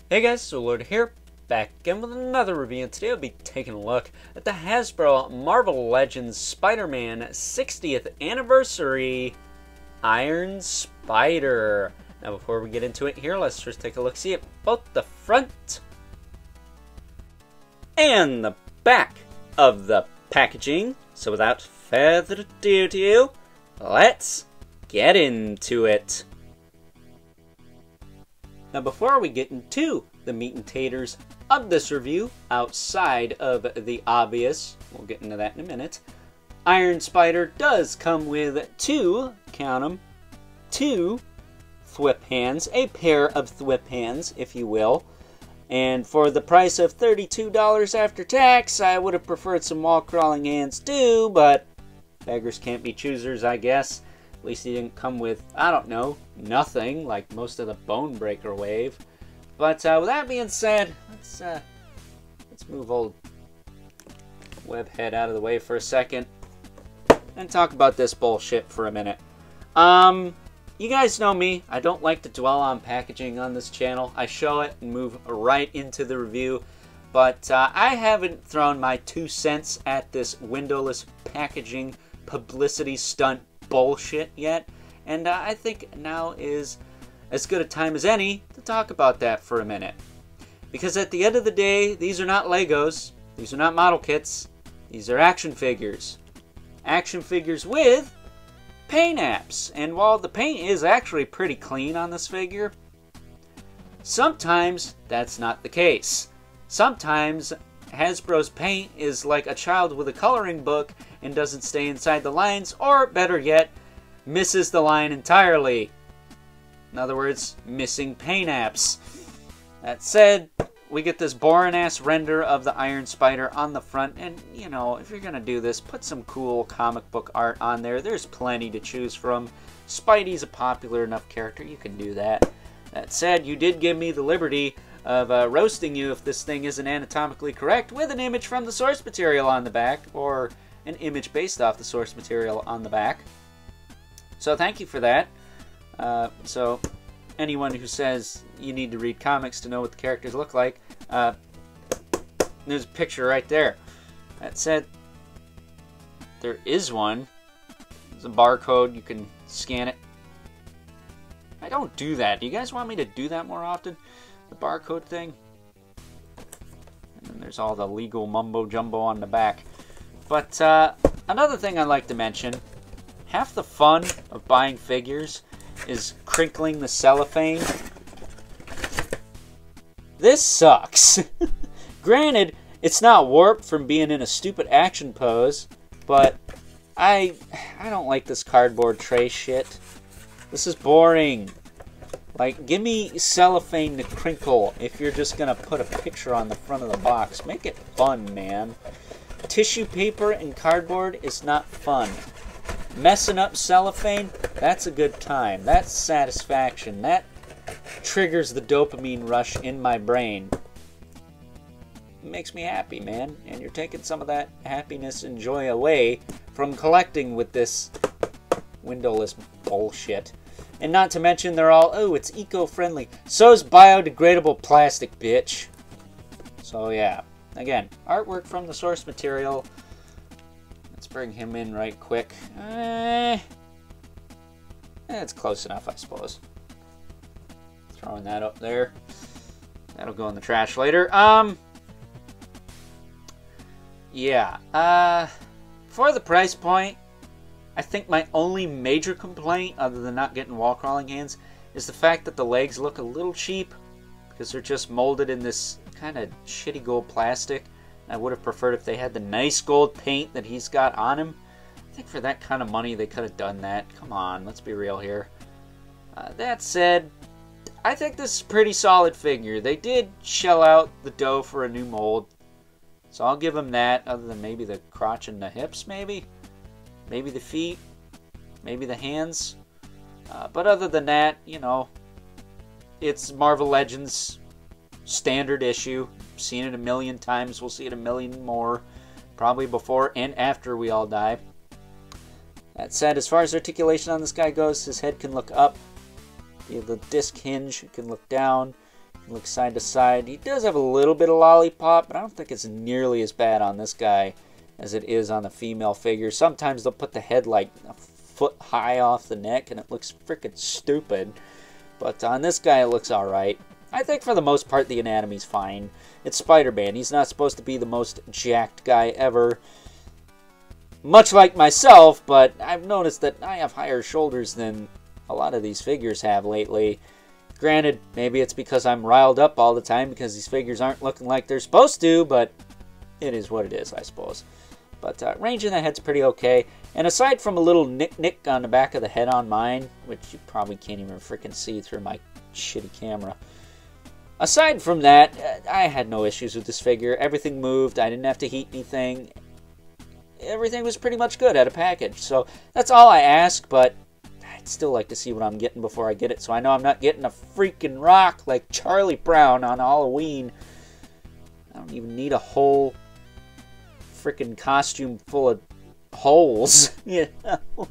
Hey guys, so Lord here, back again with another review, and today I'll be taking a look at the Hasbro Marvel Legends Spider-Man 60th Anniversary IronSpider. Now before we get into it here, let's just take a look-see at both the front and the back of the packaging. So without further ado, let's get into it. Now before we get into the meat and taters of this review, outside of the obvious, we'll get into that in a minute, IronSpider does come with two, count them, two thwip hands, a pair of thwip hands, if you will. And for the price of $32 after tax, I would have preferred some wall-crawling hands too, but beggars can't be choosers, I guess. At least he didn't come with, I don't know, nothing, like most of the Bone Breaker wave. But with that being said, let's move old Webhead out of the way for a second and talk about this bullshit for a minute. You guys know me, I don't like to dwell on packaging on this channel. I show it and move right into the review. But I haven't thrown my 2 cents at this windowless packaging publicity stunt bullshit yet, and I think now is as good a time as any to talk about that for a minute. Because at the end of the day, these are not Legos, these are not model kits, these are action figures. Action figures with paint apps. And while the paint is actually pretty clean on this figure, sometimes that's not the case. Sometimes Hasbro's paint is like a child with a coloring book and doesn't stay inside the lines, or better yet, misses the line entirely. In other words, missing paint apps. That said, we get this boring-ass render of the IronSpider on the front, and, you know, if you're gonna do this, put some cool comic book art on there. There's plenty to choose from. Spidey's a popular enough character, you can do that. That said, you did give me the liberty of roasting you if this thing isn't anatomically correct with an image from the source material on the back, or an image based off the source material on the back. So thank you for that. So anyone who says you need to read comics to know what the characters look like, there's a picture right there. That said, there is one. There's a barcode, you can scan it. I don't do that. Do you guys want me to do that more often? The barcode thing? And then there's all the legal mumbo-jumbo on the back. But another thing I'd like to mention, half the fun of buying figures is crinkling the cellophane. This sucks. Granted, it's not warped from being in a stupid action pose, but I don't like this cardboard tray shit. This is boring. Like, give me cellophane to crinkle if you're just gonna put a picture on the front of the box. Make it fun, man. Tissue paper and cardboard is not fun. Messing up cellophane, that's a good time. That's satisfaction. That triggers the dopamine rush in my brain. It makes me happy, man. And you're taking some of that happiness and joy away from collecting with this windowless bullshit. And not to mention they're all, oh, it's eco-friendly. So's biodegradable plastic, bitch. So yeah, again, artwork from the source material. Let's bring him in right quick. It's close enough, I suppose. Throwing that up there. That'll go in the trash later. Yeah. For the price point, I think my only major complaint, other than not getting wall crawling hands, is the fact that the legs look a little cheap because they're just molded in this kind of shitty gold plastic. I would have preferred if they had the nice gold paint that he's got on him. I think for that kind of money they could have done that. Come on, let's be real here. That said, I think this is a pretty solid figure. They did shell out the dough for a new mold, so I'll give them that, other than maybe the crotch and the hips, maybe. Maybe the feet, maybe the hands. But other than that, you know, it's Marvel Legends standard issue. Seen it a million times. We'll see it a million more. Probably before and after we all die. That said, as far as articulation on this guy goes, his head can look up. The disc hinge can look down. Looks side to side. He does have a little bit of lollipop, but I don't think it's nearly as bad on this guy as it is on the female figure. Sometimes they'll put the head like a foot high off the neck, and it looks freaking stupid. But on this guy, it looks alright. I think for the most part, the anatomy's fine. It's Spider-Man. He's not supposed to be the most jacked guy ever. Much like myself, but I've noticed that I have higher shoulders than a lot of these figures have lately. Granted, maybe it's because I'm riled up all the time because these figures aren't looking like they're supposed to, but it is what it is, I suppose. But range in the head's pretty okay. And aside from a little nick on the back of the head on mine, which you probably can't even freaking see through my shitty camera. Aside from that, I had no issues with this figure. Everything moved. I didn't have to heat anything. Everything was pretty much good out of package. So that's all I ask, but I'd still like to see what I'm getting before I get it. So I know I'm not getting a freaking rock like Charlie Brown on Halloween. I don't even need a whole freaking costume full of holes, you know,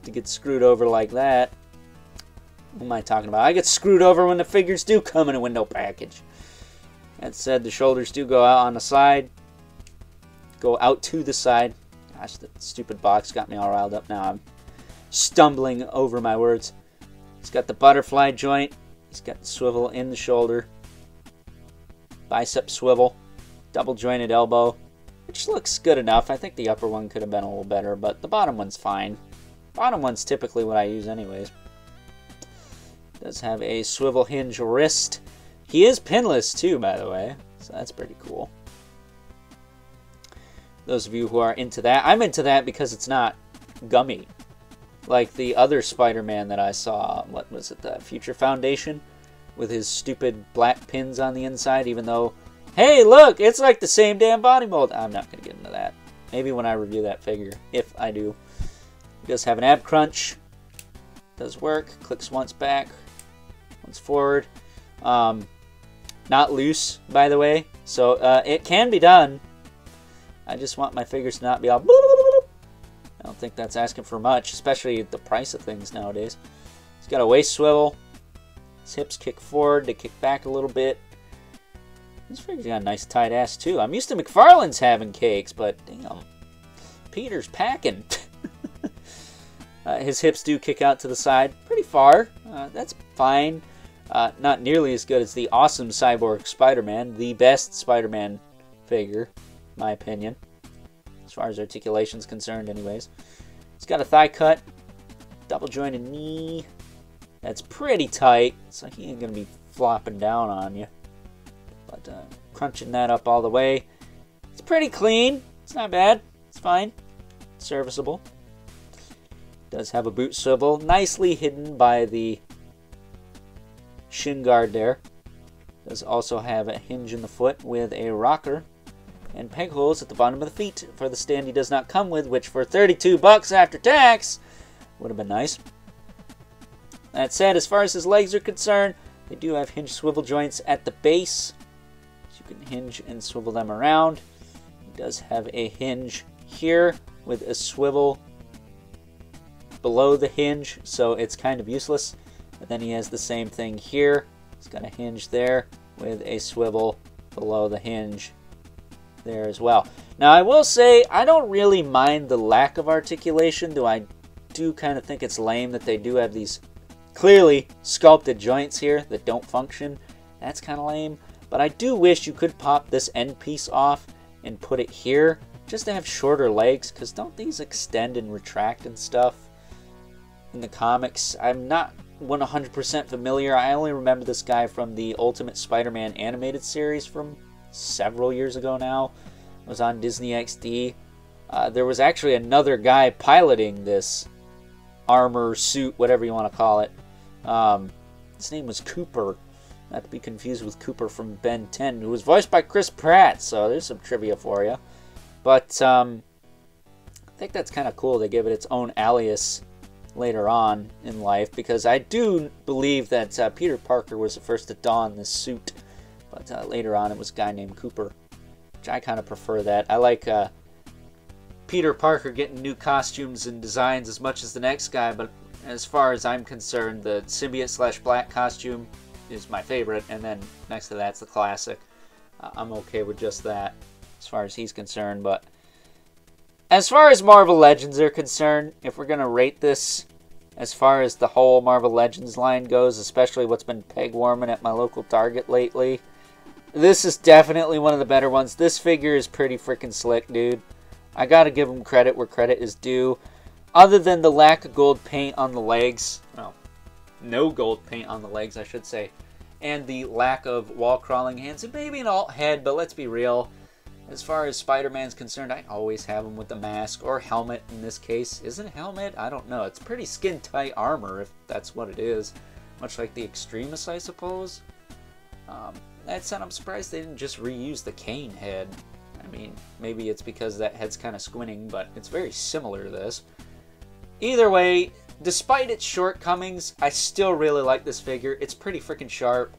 to get screwed over like that. What am I talking about? I get screwed over when the figures do come in a window package. That said, the shoulders do go out on the side. Go out to the side. Gosh, that stupid box got me all riled up now. I'm stumbling over my words. He's got the butterfly joint. He's got the swivel in the shoulder. Bicep swivel. Double jointed elbow. Which looks good enough. I think the upper one could have been a little better, but the bottom one's fine. Bottom one's typically what I use anyways. Does have a swivel hinge wrist. He is pinless too, by the way, so that's pretty cool. Those of you who are into that, I'm into that because it's not gummy. Like the other Spider-Man that I saw, what was it, the Future Foundation? With his stupid black pins on the inside, even though, hey, look, it's like the same damn body mold. I'm not going to get into that. Maybe when I review that figure, if I do. He does have an ab crunch. Does work. Clicks once back, once forward. Not loose, by the way. So it can be done. I just want my figures to not be all... I don't think that's asking for much, especially the price of things nowadays. He's got a waist swivel. His hips kick forward. They kick back a little bit. This figure's got a nice tight ass, too. I'm used to McFarlane's having cakes, but damn. Peter's packing. His hips do kick out to the side pretty far. That's fine. Not nearly as good as the awesome Cyborg Spider-Man. The best Spider-Man figure, in my opinion. As far as articulation's concerned, anyways. He's got a thigh cut. Double jointed knee. That's pretty tight, so he ain't going to be flopping down on you. But crunching that up all the way. It's pretty clean. It's not bad. It's fine. Serviceable. Does have a boot swivel. Nicely hidden by the shin guard there. Does also have a hinge in the foot with a rocker. And peg holes at the bottom of the feet for the stand he does not come with, which for $32 after tax would have been nice. That said, as far as his legs are concerned, they do have hinge swivel joints at the base. So you can hinge and swivel them around. He does have a hinge here with a swivel below the hinge, so it's kind of useless. But then he has the same thing here. He's got a hinge there with a swivel below the hinge there as well. Now, I will say, I don't really mind the lack of articulation, though I do kind of think it's lame that they do have these clearly sculpted joints here that don't function. That's kind of lame. But I do wish you could pop this end piece off and put it here just to have shorter legs, because don't these extend and retract and stuff in the comics? I'm not 100% familiar. I only remember this guy from the Ultimate Spider-Man animated series from several years ago now. It was on Disney XD. There was actually another guy piloting this armor suit, whatever you want to call it. His name was Cooper. Not to be confused with Cooper from Ben 10, who was voiced by Chris Pratt. So there's some trivia for you. But I think that's kind of cool. They give it its own alias later on in life, because I do believe that Peter Parker was the first to don this suit. But later on, it was a guy named Cooper, which I kind of prefer that. I like Peter Parker getting new costumes and designs as much as the next guy, but as far as I'm concerned, the symbiote/black costume is my favorite, and then next to that's the classic. I'm okay with just that as far as he's concerned. But as far as Marvel Legends are concerned, if we're going to rate this as far as the whole Marvel Legends line goes, especially what's been peg warming at my local Target lately, this is definitely one of the better ones. This figure is pretty freaking slick, dude. I gotta give him credit where credit is due. Other than the lack of gold paint on the legs, well, no gold paint on the legs, I should say, and the lack of wall crawling hands, and maybe an alt head, but let's be real. As far as Spider-Man's concerned, I always have him with the mask, or helmet in this case. Is it a helmet? I don't know. It's pretty skin-tight armor, if that's what it is. Much like the Extremis, I suppose. That said, I'm surprised they didn't just reuse the cane head. I mean, maybe it's because that head's kind of squinting, but it's very similar to this. Either way, despite its shortcomings, I still really like this figure. It's pretty freaking sharp.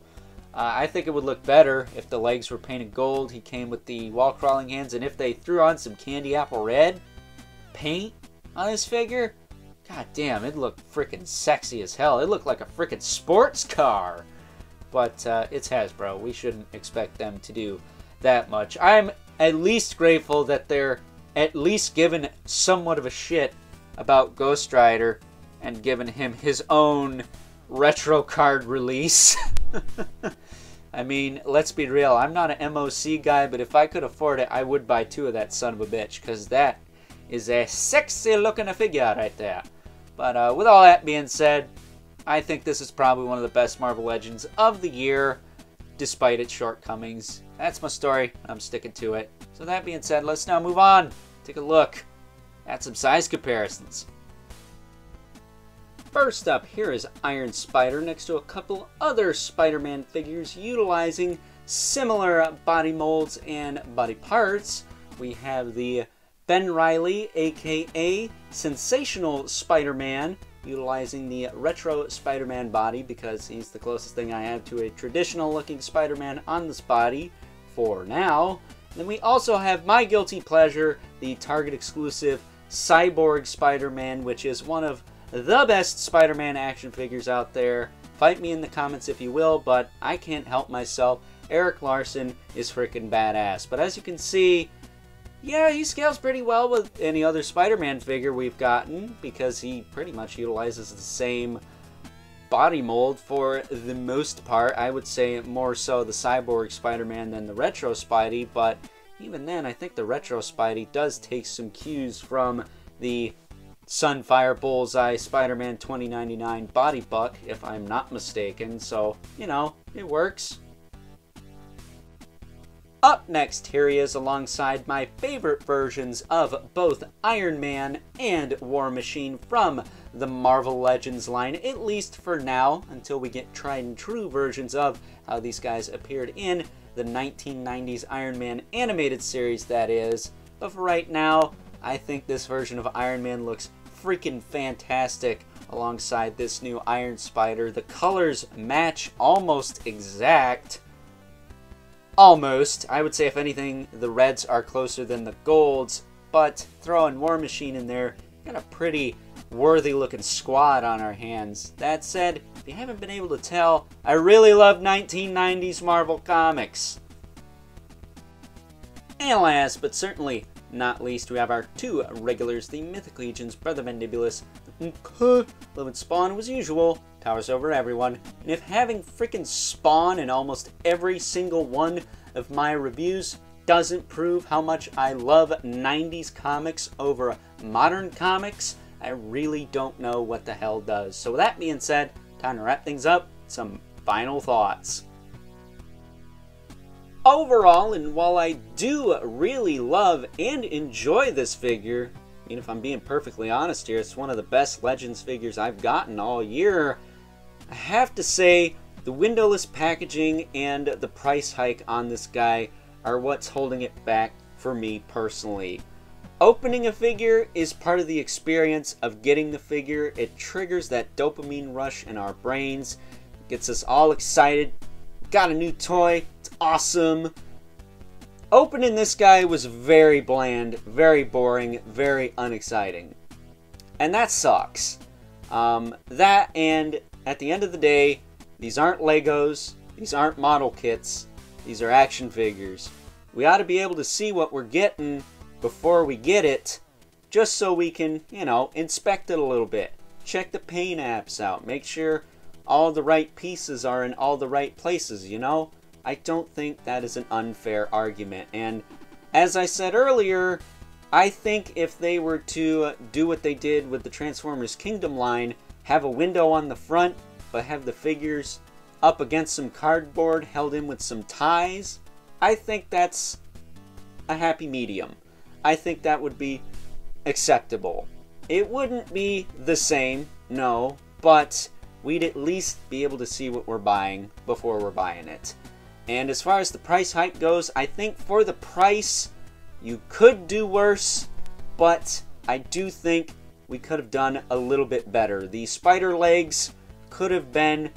I think it would look better if the legs were painted gold. He came with the wall crawling hands, and if they threw on some candy apple red paint on this figure, god damn, it'd look freaking sexy as hell. It looked like a freaking sports car. But it's Hasbro. We shouldn't expect them to do that much. I'm at least grateful that they're at least giving somewhat of a shit about Ghost Rider and giving him his own retro card release. I mean, let's be real. I'm not an MOC guy, but if I could afford it, I would buy 2 of that son of a bitch, because that is a sexy looking figure right there. But with all that being said, I think this is probably one of the best Marvel Legends of the year, despite its shortcomings. That's my story. I'm sticking to it. So that being said, let's now move on. Take a look at some size comparisons. First up, here is IronSpider next to a couple other Spider-Man figures utilizing similar body molds and body parts. We have the Ben Reilly, aka Sensational Spider-Man, utilizing the retro Spider-Man body because he's the closest thing I have to a traditional looking Spider-Man on this body for now. And then we also have my guilty pleasure, the Target exclusive Cyborg Spider-Man, which is one of the best Spider-Man action figures out there. Fight me in the comments if you will, but I can't help myself. Eric Larson is freaking badass. But as you can see, yeah, he scales pretty well with any other Spider-Man figure we've gotten because he pretty much utilizes the same body mold for the most part. I would say more so the Cyborg Spider-Man than the Retro Spidey, but even then, I think the Retro Spidey does take some cues from the Sunfire Bullseye Spider-Man 2099 body buck, if I'm not mistaken, so, you know, it works. Up next, here he is alongside my favorite versions of both Iron Man and War Machine from the Marvel Legends line, at least for now, until we get tried and true versions of how these guys appeared in the 1990s Iron Man animated series, that is. But for right now, I think this version of Iron Man looks freaking fantastic alongside this new IronSpider. The colors match almost exact. Almost. I would say, if anything, the reds are closer than the golds, but throwing War Machine in there, got a pretty worthy looking squad on our hands. That said, if you haven't been able to tell, I really love 1990s Marvel Comics. And last, but certainly not least, we have our 2 regulars, the Mythic Legion's Brother Mandibulus. Living Spawn was usual, towers over everyone, and if having freaking Spawn in almost every single one of my reviews doesn't prove how much I love 90s comics over modern comics, I really don't know what the hell does. So with that being said, time to wrap things up, some final thoughts. Overall, and while I do really love and enjoy this figure, I mean, if I'm being perfectly honest here, it's one of the best Legends figures I've gotten all year. I have to say, the windowless packaging and the price hike on this guy are what's holding it back for me personally. Opening a figure is part of the experience of getting the figure. It triggers that dopamine rush in our brains, gets us all excited. Got a new toy, it's awesome. Opening this guy was very bland, very boring, very unexciting. And that sucks. That, and at the end of the day, These aren't Legos. These aren't model kits. These are action figures. We ought to be able to see what we're getting before we get it, just so we can, you know, inspect it a little bit. Check the paint apps out. Make sure all the right pieces are in all the right places, you know? I don't think that is an unfair argument. And as I said earlier, I think if they were to do what they did with the Transformers Kingdom line, have a window on the front, but have the figures up against some cardboard held in with some ties, I think that's a happy medium. I think that would be acceptable. It wouldn't be the same, no, but we'd at least be able to see what we're buying before we're buying it. And as far as the price hike goes, I think for the price, you could do worse, but I do think we could have done a little bit better. The spider legs could have been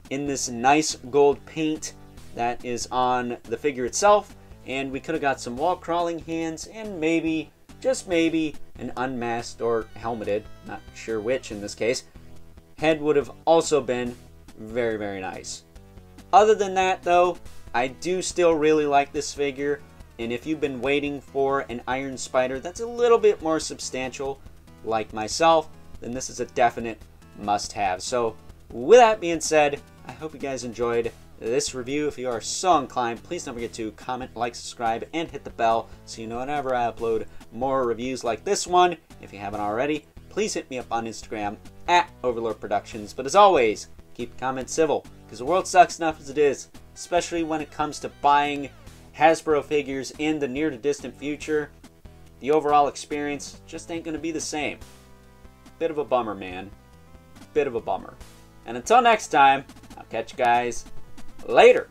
in this nice gold paint that is on the figure itself, and we could have got some wall crawling hands and maybe, just maybe, an unmasked or helmeted, not sure which in this case, head would have also been very, very nice. Other than that though, I do still really like this figure, and if you've been waiting for an IronSpider that's a little bit more substantial, like myself, then this is a definite must-have. So with that being said, I hope you guys enjoyed this review. If you are so inclined, please don't forget to comment, like, subscribe, and hit the bell so you know whenever I upload more reviews like this one. If you haven't already, please hit me up on Instagram at Overlord Productions. But as always, keep comments civil, because the world sucks enough as it is, especially when it comes to buying Hasbro figures in the near to distant future. The overall experience just ain't going to be the same. Bit of a bummer, man. Bit of a bummer. And until next time, I'll catch you guys later.